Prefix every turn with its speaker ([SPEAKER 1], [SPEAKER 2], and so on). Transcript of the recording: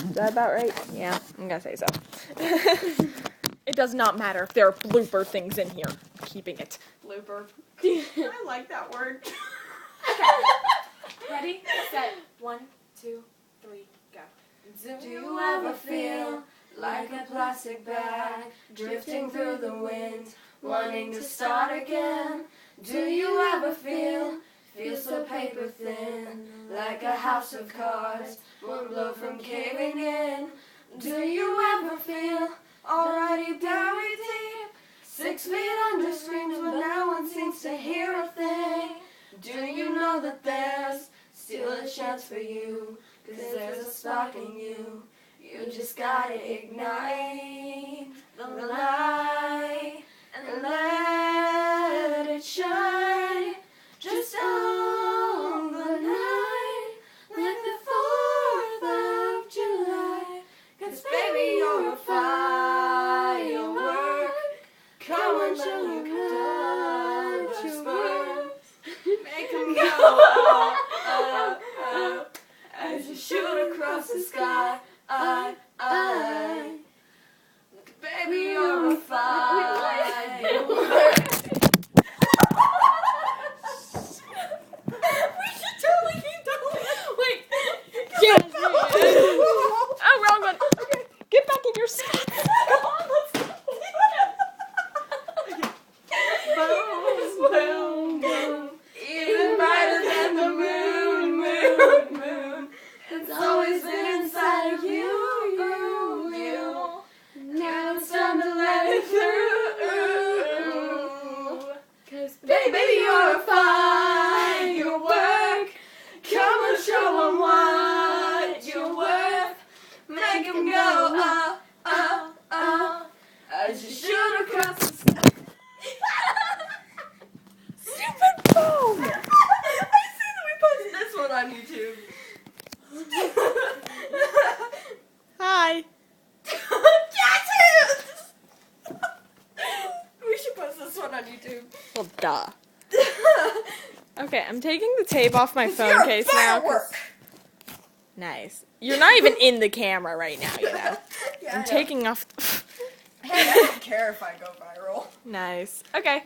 [SPEAKER 1] Is that about right? Yeah, I'm gonna say so. It does not matter if there are blooper things in here. I'm keeping it.
[SPEAKER 2] Blooper. I like that word.
[SPEAKER 1] Okay. Ready, set, 1, 2, 3, go.
[SPEAKER 2] Do you ever feel like a plastic bag drifting through the wind, wanting to start again? Do you ever feel so paper thin, like a house of cards, one blow from caving in? Do you ever feel already buried deep, 6 feet under screams but no one seems to hear a thing? Do you know that there's still a chance for you, 'cause there's a spark in you? You just gotta ignite the light and let it shine just on the night, like the 4th of July. 'Cause baby, you're a firework. Come on, show your colors. Make 'em go up, up, up, as you shoot across the sky. Baby, you're a firework. We should totally keep going.
[SPEAKER 1] Wait. Yes. Oh, wrong one. Okay. Get back in your spot. Come on, let's go.
[SPEAKER 2] Boom, boom, boom. Even brighter than the moon, moon, moon. It's always been inside of you, you. Now it's time to let it through. 'Cause baby, you're a firework. Come on, show 'em what you're worth. Make 'em go up, up, up, as you shoot across the sky.
[SPEAKER 1] Stupid phone.
[SPEAKER 2] I see that we posted this one on YouTube.
[SPEAKER 1] Hi.
[SPEAKER 2] Tattoos! We should post this one on YouTube.
[SPEAKER 1] Well, duh. Okay, I'm taking the tape off my phone
[SPEAKER 2] You're a
[SPEAKER 1] case now.
[SPEAKER 2] firework.
[SPEAKER 1] Nice. You're not even in the camera right now, you know.
[SPEAKER 2] Yeah, I
[SPEAKER 1] I'm
[SPEAKER 2] know.
[SPEAKER 1] taking off.
[SPEAKER 2] Hey, I don't care if I go viral.
[SPEAKER 1] Nice. Okay.